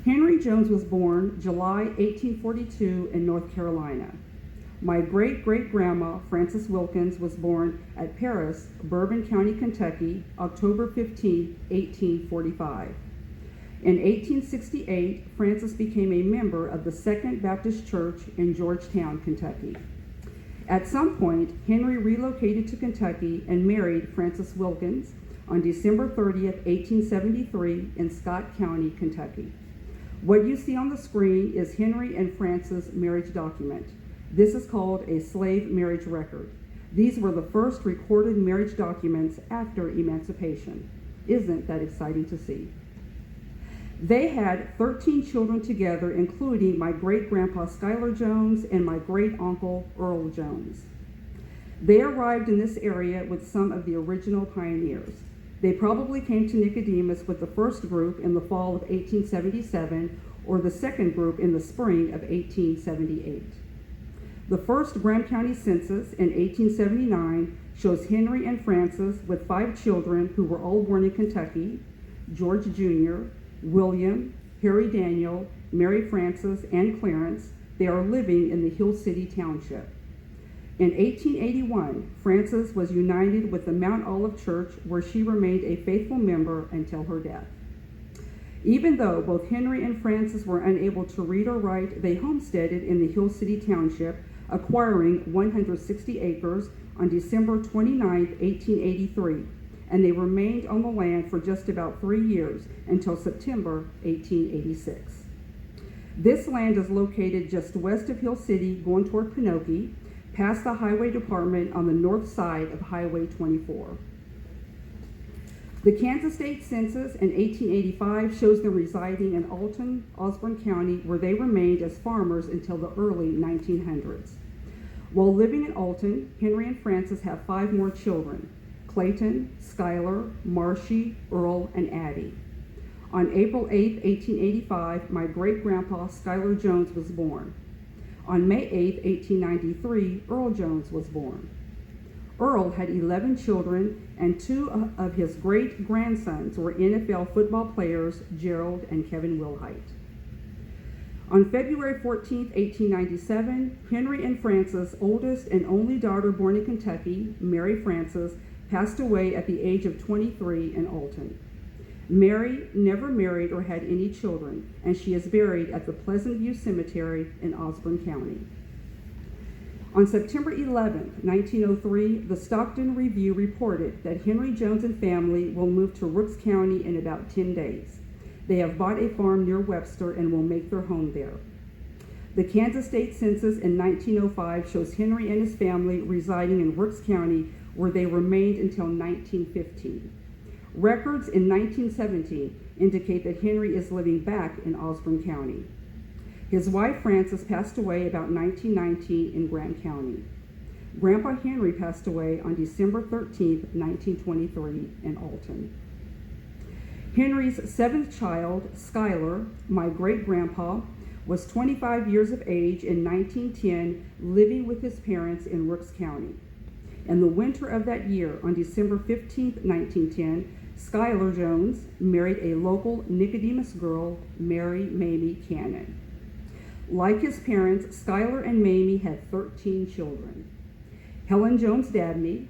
Henry Jones was born July 1842 in North Carolina. My great-great-grandma, Frances Wilkins, was born at Paris, Bourbon County, Kentucky, October 15, 1845. In 1868, Frances became a member of the Second Baptist Church in Georgetown, Kentucky. At some point, Henry relocated to Kentucky and married Frances Wilkins on December 30th, 1873 in Scott County, Kentucky. What you see on the screen is Henry and Frances' marriage document. This is called a slave marriage record. These were the first recorded marriage documents after emancipation. Isn't that exciting to see? They had 13 children together, including my great-grandpa Schuyler Jones and my great-uncle Earl Jones. They arrived in this area with some of the original pioneers. They probably came to Nicodemus with the first group in the fall of 1877 or the second group in the spring of 1878. The first Graham County census in 1879 shows Henry and Frances with 5 children who were all born in Kentucky: George Jr., William, Harry Daniel, Mary Frances, and Clarence. They are living in the Hill City Township. In 1881, Frances was united with the Mount Olive Church, where she remained a faithful member until her death. Even though both Henry and Frances were unable to read or write, they homesteaded in the Hill City Township, acquiring 160 acres on December 29, 1883, and they remained on the land for just about 3 years until September 1886. This land is located just west of Hill City, going toward Pinocchio, past the Highway Department on the north side of Highway 24. The Kansas State Census in 1885 shows them residing in Alton, Osborne County, where they remained as farmers until the early 1900s. While living in Alton, Henry and Frances have 5 more children: Clayton, Schuyler, Marshy, Earl, and Addie. On April 8, 1885, my great-grandpa Schuyler Jones was born. On May 8, 1893, Earl Jones was born. Earl had 11 children, and 2 of his great-grandsons were NFL football players, Gerald and Kevin Wilhite. On February 14, 1897, Henry and Frances' oldest and only daughter born in Kentucky, Mary Frances, passed away at the age of 23 in Alton. Mary never married or had any children, and she is buried at the Pleasant View Cemetery in Osborne County. On September 11, 1903, the Stockton Review reported that Henry Jones and family will move to Rooks County in about 10 days. They have bought a farm near Webster and will make their home there. The Kansas State Census in 1905 shows Henry and his family residing in Rooks County, where they remained until 1915. Records in 1917 indicate that Henry is living back in Osborne County. His wife Frances passed away about 1919 in Graham County. Grandpa Henry passed away on December 13, 1923 in Alton. Henry's 7th child, Schuyler, my great-grandpa, was 25 years of age in 1910, living with his parents in Rooks County. In the winter of that year, on December 15, 1910, Schuyler Jones married a local Nicodemus girl, Mary Mamie Cannon. Like his parents, Schuyler and Mamie had 13 children: Helen Jones Dabney,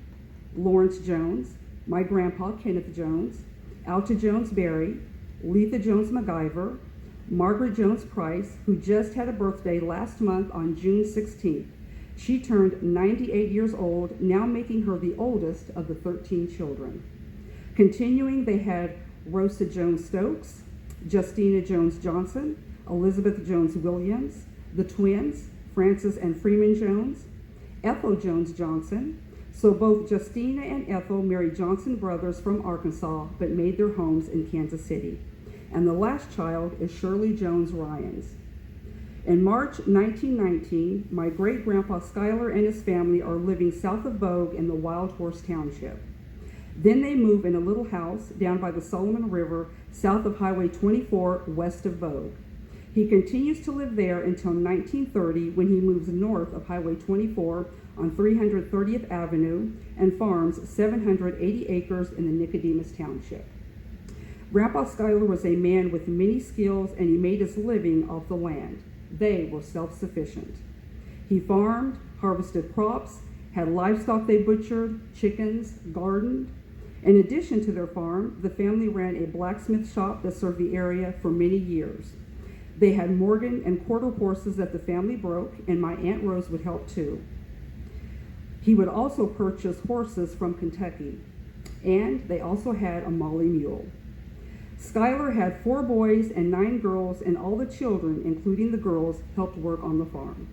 Lawrence Jones, my grandpa Kenneth Jones, Alta Jones Berry, Letha Jones MacGyver, Margaret Jones Price, who just had a birthday last month on June 16th. She turned 98 years old, now making her the oldest of the 13 children. Continuing, they had Rosa Jones Stokes, Justina Jones Johnson, Elizabeth Jones Williams, the twins, Frances and Freeman Jones, Ethel Jones Johnson. So both Justina and Ethel married Johnson brothers from Arkansas, but made their homes in Kansas City. And the last child is Shirley Jones Ryans. In March 1919, my great-grandpa Schuyler and his family are living south of Bogue in the Wild Horse Township. Then they move in a little house down by the Solomon River, south of Highway 24, west of Bogue. He continues to live there until 1930, when he moves north of Highway 24 on 330th Avenue and farms 780 acres in the Nicodemus Township. Grandpa Schuyler was a man with many skills, and he made his living off the land. They were self-sufficient. He farmed, harvested crops, had livestock they butchered, chickens, gardened. In addition to their farm, the family ran a blacksmith shop that served the area for many years. They had Morgan and quarter horses that the family broke, and my Aunt Rose would help too. He would also purchase horses from Kentucky, and they also had a Molly mule. Schuyler had 4 boys and 9 girls, and all the children, including the girls, helped work on the farm.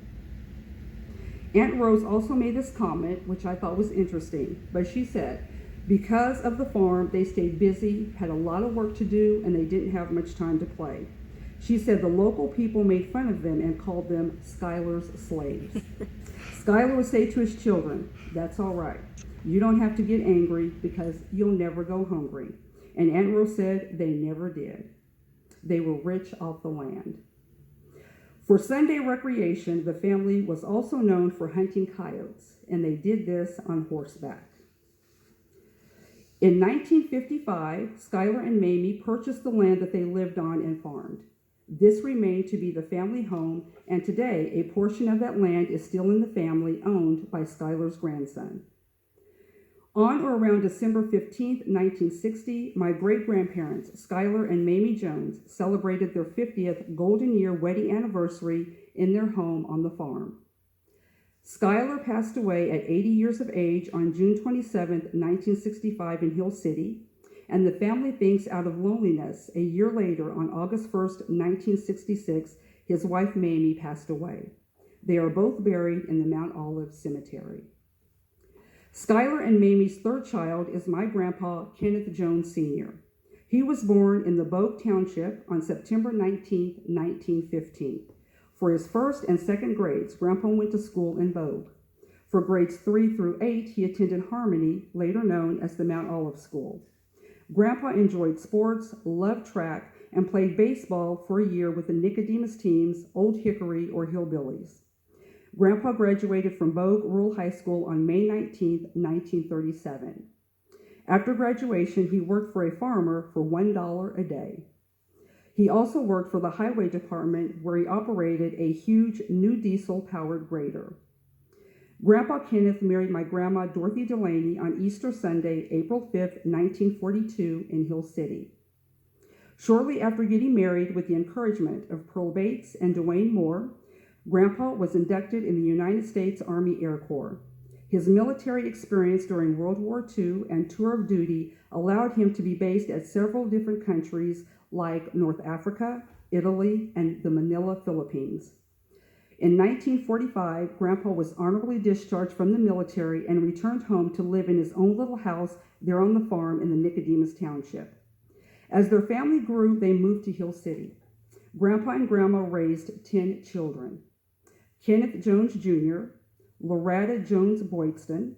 Aunt Rose also made this comment, which I thought was interesting, but she said, because of the farm, they stayed busy, had a lot of work to do, and they didn't have much time to play. She said the local people made fun of them and called them Schuyler's slaves. Schuyler would say to his children, that's all right. You don't have to get angry because you'll never go hungry. And Aunt Rose said they never did. They were rich off the land. For Sunday recreation, the family was also known for hunting coyotes, and they did this on horseback. In 1955, Schuyler and Mamie purchased the land that they lived on and farmed. This remained to be the family home, and today a portion of that land is still in the family, owned by Schuyler's grandson. On or around December 15, 1960, my great-grandparents, Schuyler and Mamie Jones, celebrated their 50th golden year wedding anniversary in their home on the farm. Schuyler passed away at 80 years of age on June 27, 1965 in Hill City, and the family thinks out of loneliness, a year later, on August 1, 1966, his wife Mamie passed away. They are both buried in the Mount Olive Cemetery. Schuyler and Mamie's 3rd child is my grandpa, Kenneth Jones Sr. He was born in the Bogue Township on September 19, 1915. For his 1st and 2nd grades, Grandpa went to school in Bogue. For grades 3 through 8, he attended Harmony, later known as the Mount Olive School. Grandpa enjoyed sports, loved track, and played baseball for a year with the Nicodemus teams, Old Hickory or Hillbillies. Grandpa graduated from Bogue Rural High School on May 19, 1937. After graduation, he worked for a farmer for $1 a day. He also worked for the Highway Department, where he operated a huge new diesel-powered grader. Grandpa Kenneth married my grandma Dorothy Delaney on Easter Sunday, April 5, 1942 in Hill City. Shortly after getting married, with the encouragement of Pearl Bates and Dwayne Moore, Grandpa was inducted in the United States Army Air Corps. His military experience during World War II and tour of duty allowed him to be based at several different countries like North Africa, Italy, and the Manila, Philippines. In 1945, Grandpa was honorably discharged from the military and returned home to live in his own little house there on the farm in the Nicodemus Township. As their family grew, they moved to Hill City. Grandpa and Grandma raised 10 children. Kenneth Jones Jr., Loretta Jones Boydston,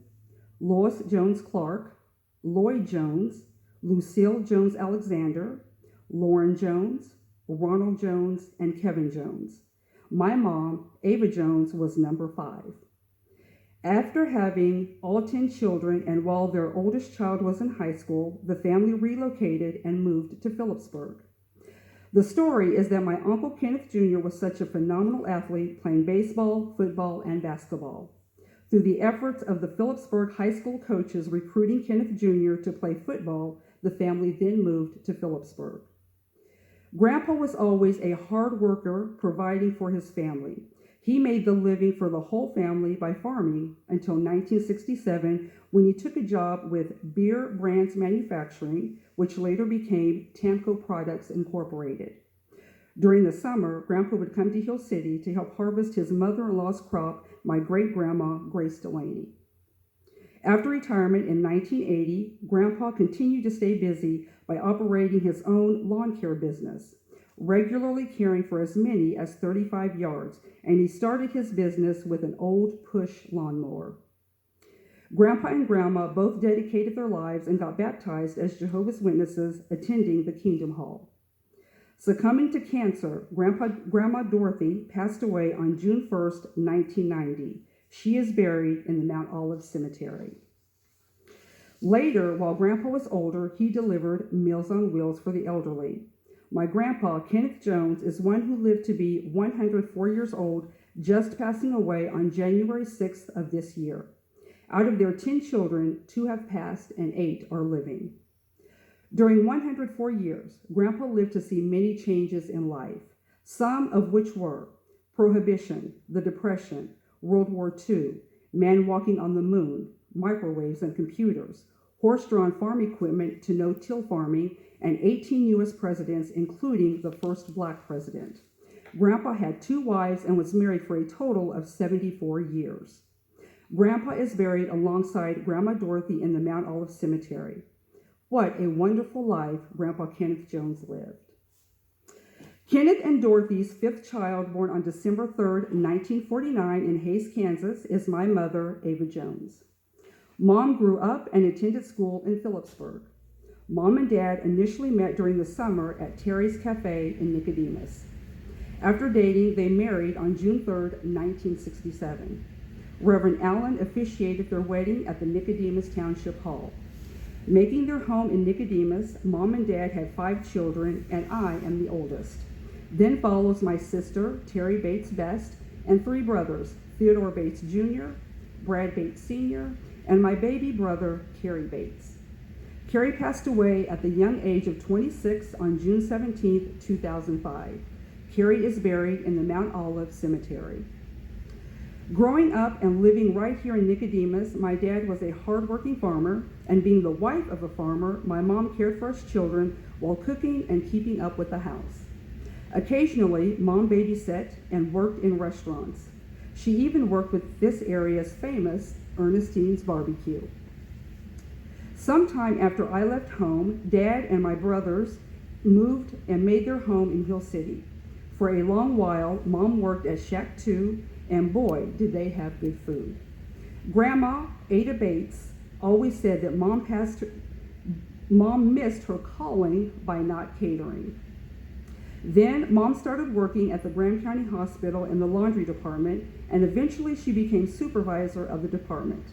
Lois Jones Clark, Lloyd Jones, Lucille Jones Alexander, Lauren Jones, Ronald Jones, and Kevin Jones. My mom, Ava Jones, was number 5. After having all 10 children, and while their oldest child was in high school, the family relocated and moved to Phillipsburg. The story is that my Uncle Kenneth Jr. was such a phenomenal athlete, playing baseball, football, and basketball. Through the efforts of the Phillipsburg high school coaches recruiting Kenneth Jr. to play football, the family then moved to Phillipsburg. Grandpa was always a hard worker, providing for his family. He made the living for the whole family by farming until 1967, when he took a job with Beer Brands Manufacturing, which later became Tamco Products Incorporated. During the summer, Grandpa would come to Hill City to help harvest his mother-in-law's crop, my great-grandma, Grace Delaney. After retirement in 1980, Grandpa continued to stay busy by operating his own lawn care business, regularly caring for as many as 35 yards, and he started his business with an old push lawnmower. Grandpa and Grandma both dedicated their lives and got baptized as Jehovah's Witnesses, attending the Kingdom Hall. Succumbing to cancer, Grandma Dorothy passed away on June 1, 1990. She is buried in the Mount Olive Cemetery. Later, while Grandpa was older, he delivered Meals on Wheels for the elderly. My grandpa, Kenneth Jones, is one who lived to be 104 years old, just passing away on January 6th of this year. Out of their 10 children, 2 have passed and 8 are living. During 104 years, Grandpa lived to see many changes in life, some of which were Prohibition, the Depression, World War II, man walking on the moon, microwaves and computers, horse-drawn farm equipment to no-till farming, and 18 U.S. presidents, including the first Black president. Grandpa had 2 wives and was married for a total of 74 years. Grandpa is buried alongside Grandma Dorothy in the Mount Olive Cemetery. What a wonderful life Grandpa Kenneth Jones lived. Kenneth and Dorothy's 5th child, born on December 3rd, 1949 in Hays, Kansas, is my mother, Ava Jones. Mom grew up and attended school in Phillipsburg. Mom and Dad initially met during the summer at Terry's Cafe in Nicodemus. After dating, they married on June 3rd, 1967. Reverend Allen officiated their wedding at the Nicodemus Township Hall. Making their home in Nicodemus, Mom and Dad had 5 children, and I am the oldest. Then follows my sister, Terry Bates Best, and 3 brothers, Theodore Bates Jr., Brad Bates Sr., and my baby brother, Kerry Bates. Kerry passed away at the young age of 26 on June 17, 2005. Kerry is buried in the Mount Olive Cemetery. Growing up and living right here in Nicodemus, my dad was a hardworking farmer, and being the wife of a farmer, my mom cared for us children while cooking and keeping up with the house. Occasionally, Mom babysat and worked in restaurants. She even worked with this area's famous Ernestine's Barbecue. Sometime after I left home, Dad and my brothers moved and made their home in Hill City. For a long while, Mom worked at Shack 2, and boy, did they have good food. Grandma, Ada Bates, always said that Mom missed her calling by not catering. Then Mom started working at the Graham County Hospital in the laundry department, and eventually she became supervisor of the department.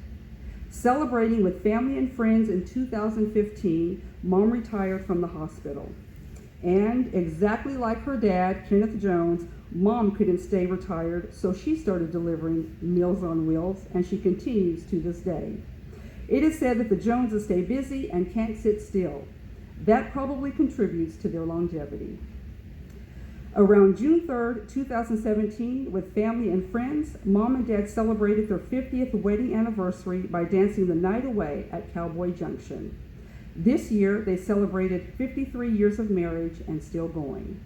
Celebrating with family and friends in 2015, Mom retired from the hospital. And exactly like her dad, Kenneth Jones, Mom couldn't stay retired, so she started delivering Meals on Wheels, and she continues to this day. It is said that the Joneses stay busy and can't sit still. That probably contributes to their longevity. Around June 3rd, 2017, with family and friends, Mom and Dad celebrated their 50th wedding anniversary by dancing the night away at Cowboy Junction. This year, they celebrated 53 years of marriage and still going.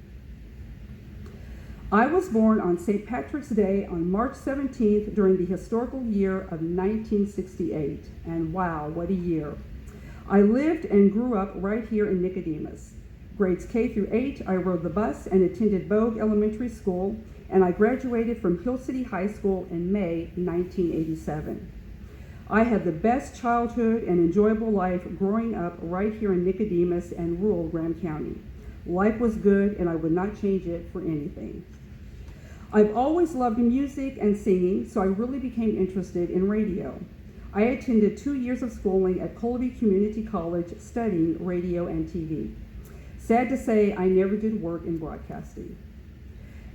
I was born on St. Patrick's Day on March 17th during the historical year of 1968, and wow, what a year. I lived and grew up right here in Nicodemus. Grades K through 8, I rode the bus and attended Bogue Elementary School, and I graduated from Hill City High School in May 1987. I had the best childhood and enjoyable life growing up right here in Nicodemus and rural Graham County. Life was good, and I would not change it for anything. I've always loved music and singing, so I really became interested in radio. I attended 2 years of schooling at Colby Community College studying radio and TV. Sad to say, I never did work in broadcasting.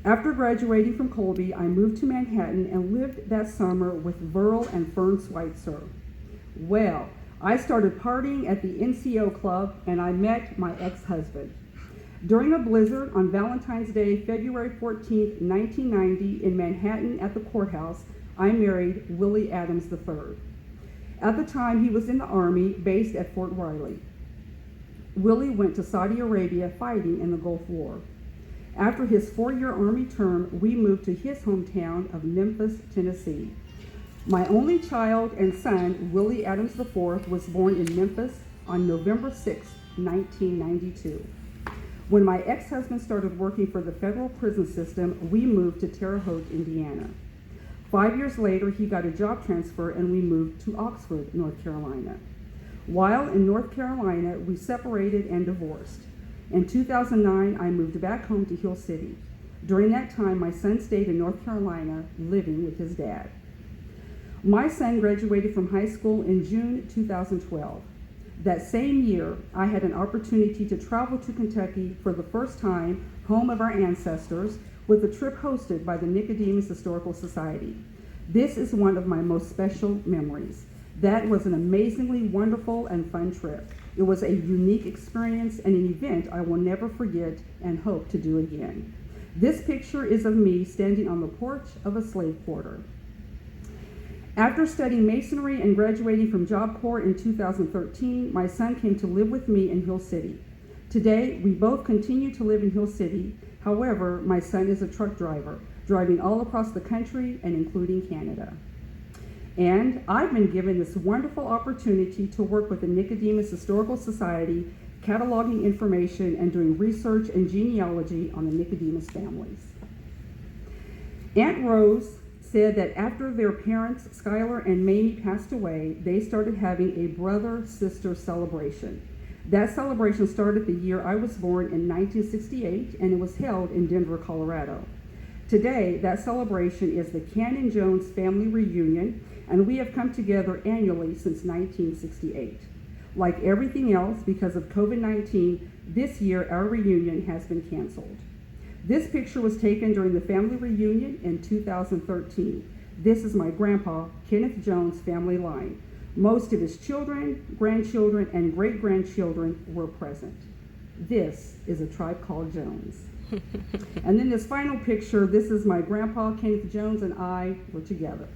After graduating from Colby, I moved to Manhattan and lived that summer with Verl and Fern Schweitzer. Well, I started partying at the NCO club, and I met my ex-husband. During a blizzard on Valentine's Day, February 14, 1990, in Manhattan at the courthouse, I married Willie Adams III. At the time, he was in the Army, based at Fort Riley. Willie went to Saudi Arabia fighting in the Gulf War. After his 4-year Army term, we moved to his hometown of Memphis, Tennessee. My only child and son, Willie Adams IV, was born in Memphis on November 6, 1992. When my ex-husband started working for the federal prison system, we moved to Terre Haute, Indiana. 5 years later, he got a job transfer and we moved to Oxford, North Carolina. While in North Carolina, we separated and divorced. In 2009, I moved back home to Hill City. During that time, my son stayed in North Carolina, living with his dad. My son graduated from high school in June 2012. That same year, I had an opportunity to travel to Kentucky for the first time, home of our ancestors, with a trip hosted by the Nicodemus Historical Society. This is one of my most special memories. That was an amazingly wonderful and fun trip. It was a unique experience and an event I will never forget and hope to do again. This picture is of me standing on the porch of a slave quarter. After studying masonry and graduating from Job Corps in 2013, my son came to live with me in Hill City. Today, we both continue to live in Hill City. However, my son is a truck driver, driving all across the country and including Canada. And I've been given this wonderful opportunity to work with the Nicodemus Historical Society, cataloging information and doing research and genealogy on the Nicodemus families. Aunt Rose said that after their parents, Skylar and Mamie, passed away, they started having a brother-sister celebration. That celebration started the year I was born in 1968, and it was held in Denver, Colorado. Today, that celebration is the Cannon Jones family reunion, and we have come together annually since 1968. Like everything else, because of COVID-19, this year our reunion has been canceled. This picture was taken during the family reunion in 2013. This is my grandpa, Kenneth Jones' family line. Most of his children, grandchildren, and great-grandchildren were present. This is a tribe called Jones. And then this final picture, this is my grandpa, Kenneth Jones, and I were together.